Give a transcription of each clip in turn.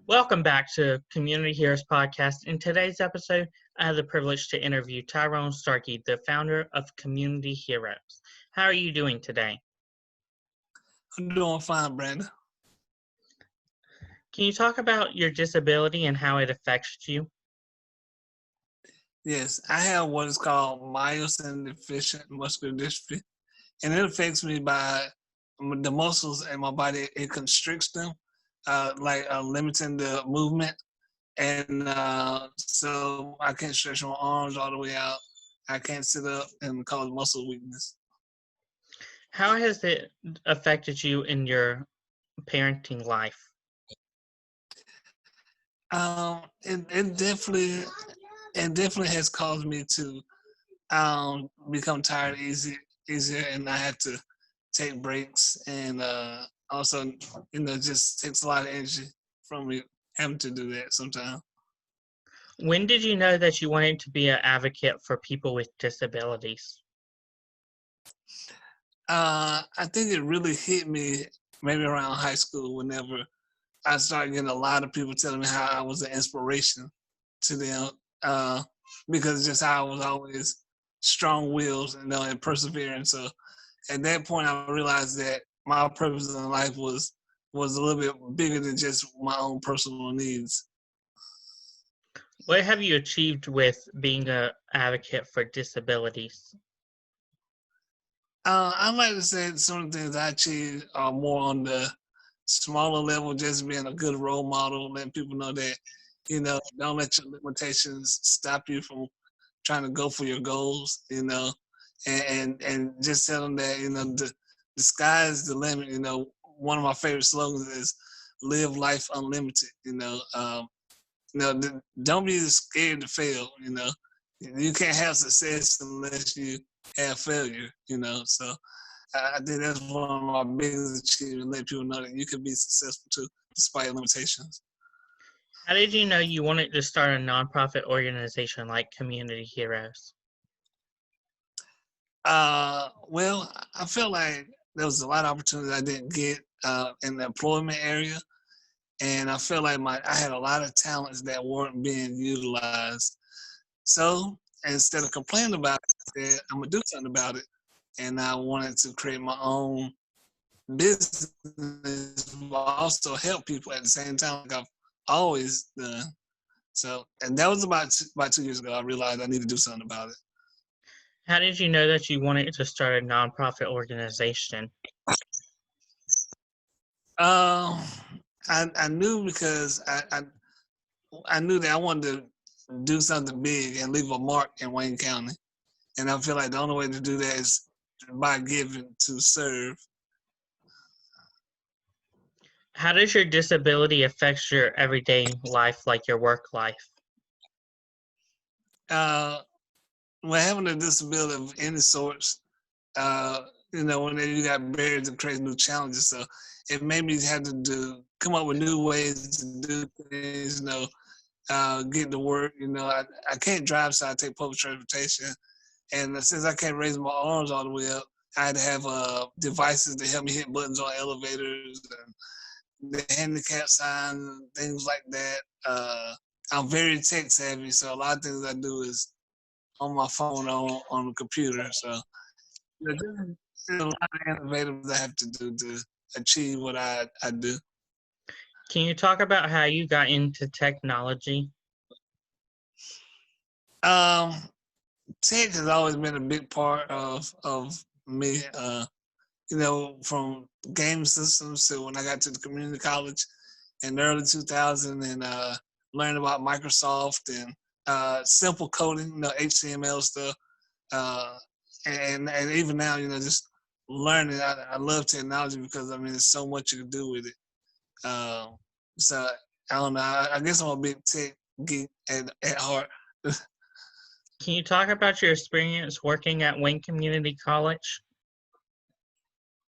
Welcome back to Community Heroes Podcast. In today's episode, I have the privilege to interview Tyrone Starkie, the founder of Community Heroes. How are you doing today? I'm doing fine, Brandon. Can you talk about your disability and how it affects you? Yes, I have what is called myosin deficient muscular dystrophy, and it affects me by the muscles in my body. It constricts them, limiting the movement, and so I can't stretch my arms all the way out. I can't sit up and cause muscle weakness. How has it affected you in your parenting life? It definitely has caused me to become tired easier, and I had to take breaks, and also, just takes a lot of energy from me having to do that sometimes. When did you know that you wanted to be an advocate for people with disabilities? I think it really hit me maybe around high school whenever I started getting a lot of people telling me how I was an inspiration to them, because just how I was always strong-willed, and persevering. So at that point, I realized that my purpose in life was a little bit bigger than just my own personal needs. What have you achieved with being an advocate for disabilities? I'd like to say some of the things I achieved are more on the smaller level, just being a good role model, letting people know that, don't let your limitations stop you from trying to go for your goals, and just tell them that, the sky is the limit. One of my favorite slogans is live life unlimited. Don't be scared to fail. You can't have success unless you have failure. So I think that's one of my biggest achievements. Let people know that you can be successful too, despite limitations. How did you know you wanted to start a nonprofit organization like Community Heroes? Well, I felt like there was a lot of opportunities I didn't get in the employment area, and I felt like I had a lot of talents that weren't being utilized. So instead of complaining about it, I said, I'm gonna do something about it, and I wanted to create my own business, but also help people at the same time, like I've always done. So, and that was about 2 years ago. I realized I need to do something about it. How did you know that you wanted to start a nonprofit organization? I knew because I knew that I wanted to do something big and leave a mark in Wayne County, and I feel like the only way to do that is by giving to serve. How does your disability affect your everyday life, like your work life? Well, having a disability of any sorts, when you got barriers and create new challenges, so it made me have to come up with new ways to do things. Get to work. I can't drive, so I take public transportation. And since I can't raise my arms all the way up, I had to have devices to help me hit buttons on elevators and the handicap signs and things like that. I'm very tech savvy, so a lot of things I do is on my phone or on the computer. So there's a lot of innovative I have to do to achieve what I do. Can you talk about how you got into technology? Tech has always been a big part of me. From game systems to when I got to the community college in the early 2000s, and learned about Microsoft and simple coding, HTML stuff, and even now, just learning. I love technology because there's so much you can do with it. So I don't know. I guess I'm a big tech geek at heart. Can you talk about your experience working at Wayne Community College?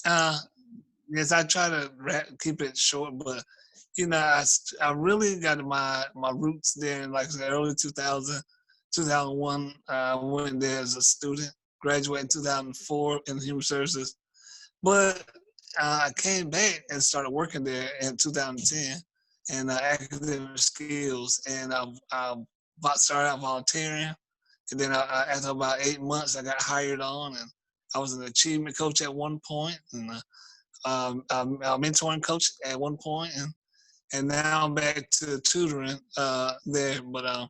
Yes, I try to keep it short, but I really got my roots there in like the early 2000, 2001. I went there as a student, graduated in 2004 in human services, but I came back and started working there in 2010, and academic skills. And I started out volunteering, and then after about 8 months, I got hired on, and I was an achievement coach at one point, and a mentoring coach at one point, and now I'm back to tutoring there. But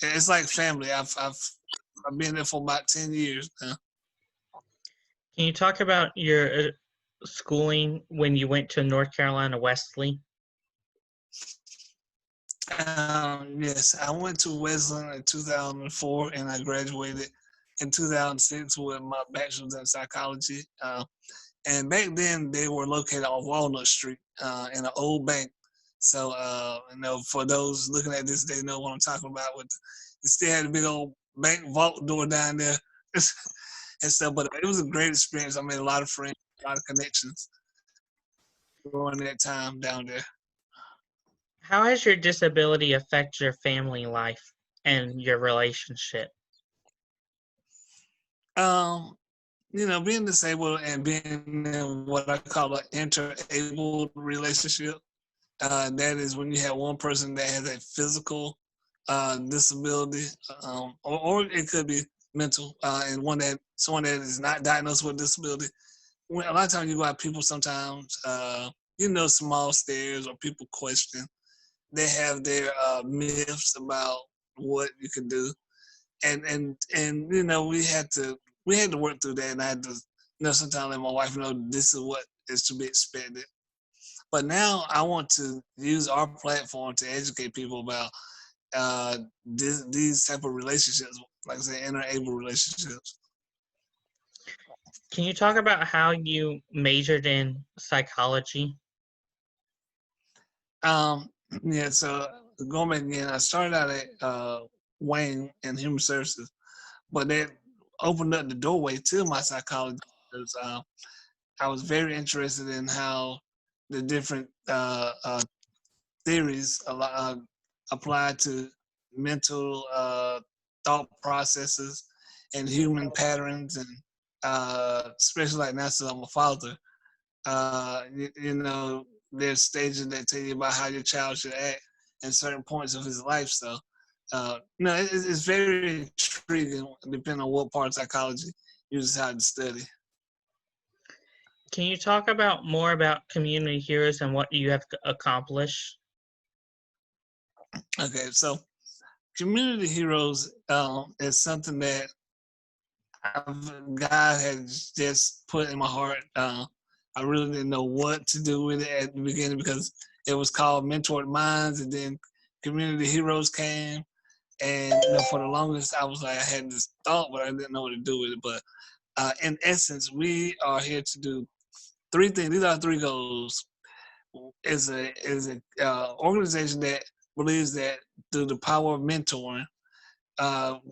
it's like family. I've been there for about 10 years now. Can you talk about your schooling when you went to North Carolina Wesley? Yes, I went to Wesleyan in 2004, and I graduated in 2006 with my bachelor's in psychology. And back then, they were located on Walnut Street in an old bank. So, for those looking at this, they know what I'm talking about. It still had a big old bank vault door down there and stuff. But it was a great experience. I made a lot of friends, a lot of connections during that time down there. How has your disability affected your family life and your relationship? Um, being disabled and being in what I call an interabled relationship, that is when you have one person that has a physical disability, or it could be mental, and someone that is not diagnosed with disability. A lot of times you go out, people sometimes, small stares or people question. They have their myths about what you can do, and we had to work through that, and I had to sometimes let my wife know this is what is to be expected. But now I want to use our platform to educate people about these type of relationships, like I say, interable relationships. Can you talk about how you majored in psychology? Um, yeah, so going back again, I started out at Wayne in human services, but that opened up the doorway to my psychology because I was very interested in how the different theories apply to mental thought processes and human patterns, and especially like now, since I'm a father, there's stages that tell you about how your child should act in certain points of his life. So, it's very intriguing depending on what part of psychology you decide to study. Can you talk about more about community heroes and what you have accomplished? Okay, so community heroes is something that God has just put in my heart. I really didn't know what to do with it at the beginning because it was called Mentored Minds, and then Community Heroes came. And for the longest, I was like, I had this thought, but I didn't know what to do with it. But in essence, we are here to do three things. These are three goals. Is a organization that believes that through the power of mentoring,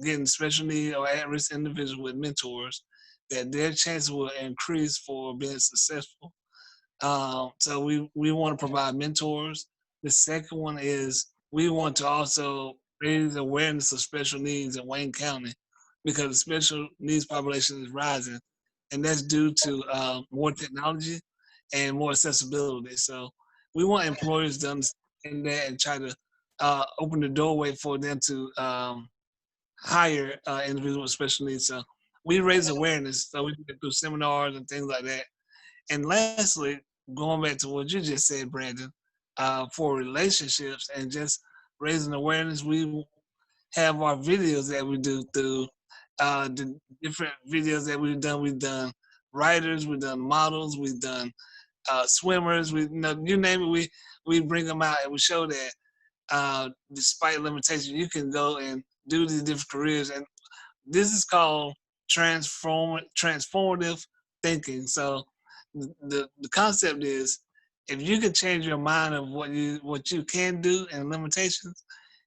getting special need or at-risk individuals with mentors, that their chances will increase for being successful. So we want to provide mentors. The second one is we want to also raise awareness of special needs in Wayne County because the special needs population is rising, and that's due to more technology and more accessibility. So we want employers to understand that and try to open the doorway for them to hire individuals with special needs. So we raise awareness. So we do seminars and things like that. And lastly, going back to what you just said, Brandon, for relationships and just raising awareness, we have our videos that we do through the different videos that we've done. We've done writers, we've done models, we've done swimmers. You name it, we bring them out and we show that despite limitations, you can go and do these different careers. And this is called transformative thinking. So the concept is if you can change your mind of what you can do and limitations,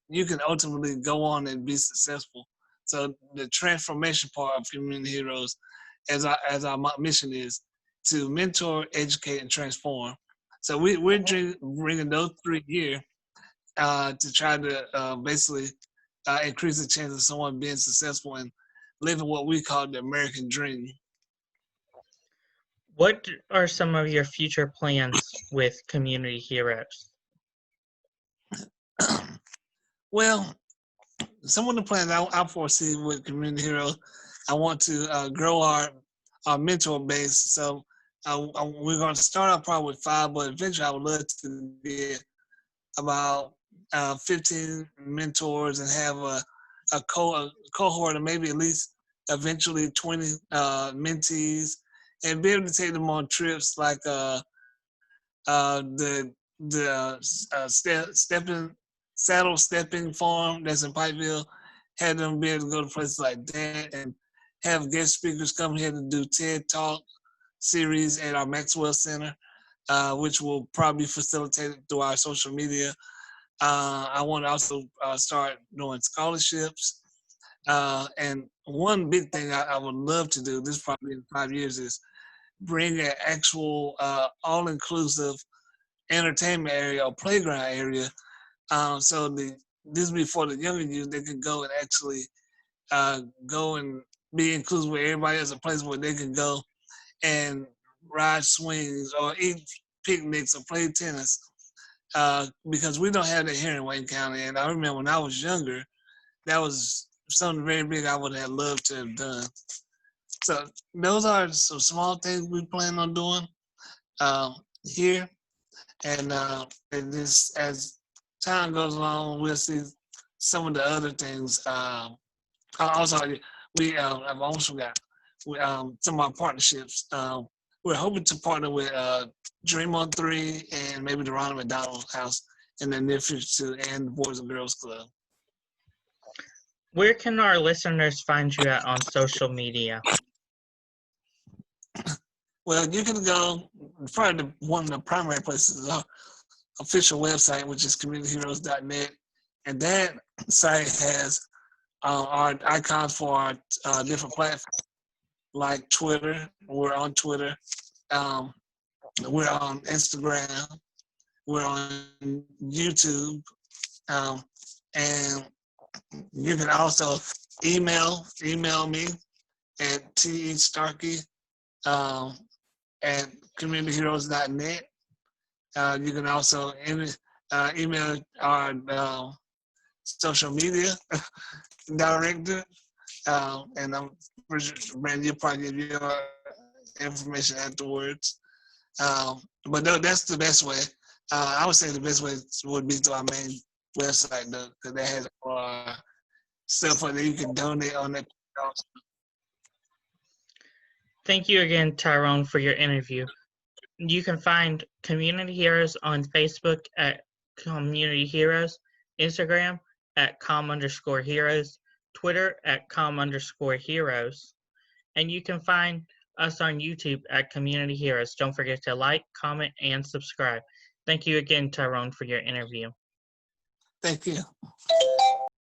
you can ultimately go on and be successful. So the transformation part of Community Heroes, as our mission is, to mentor, educate, and transform. So we're bringing those three here to try to basically increase the chance of someone being successful and living what we call the American dream. What are some of your future plans with Community Heroes? Well, some of the plans I foresee with Community Heroes, I want to grow our mentor base. So we're going to start out probably with 5, but eventually I would love to get about 15 mentors and have a cohort of maybe at least eventually 20 mentees, and be able to take them on trips like the stepping farm that's in Pikeville. Had them be able to go to places like that and have guest speakers come here to do TED Talk series at our Maxwell Center, which will probably be facilitated through our social media. I want to also start doing scholarships. And one big thing I would love to do, this probably in 5 years, is bring an actual all-inclusive entertainment area or playground area. So this before the younger youth, they can go and actually go and be inclusive with everybody else, a place where they can go and ride swings or eat picnics or play tennis. Because we don't have that here in Wayne County. And I remember when I was younger, that was something very big I would have loved to have done. So those are some small things we plan on doing here. And just as time goes along, we'll see some of the other things. Also, I've also got some of our partnerships. We're hoping to partner with Dream on 3 and maybe the Ronald McDonald House in the near future, and the Boys and Girls Club. Where can our listeners find you at on social media? Well, you can go, probably one of the primary places is our official website, which is communityheroes.net. And that site has our icons for our different platforms, like Twitter. We're on Twitter. We're on Instagram. We're on YouTube. And you can also email me at Starkie at communityheroes.net. You can also email our social media director, and Brandon, you'll probably give your information afterwards. But no, that's the best way. I would say the best way would be through our main website, because that has stuff that you can donate on that. Thank you again, Tyrone, for your interview. You can find Community Heroes on Facebook at Community Heroes, Instagram at com_heroes, Twitter at com_heroes, and you can find us on YouTube at Community Heroes. Don't forget to like, comment, and subscribe. Thank you again, Tyrone, for your interview. Thank you.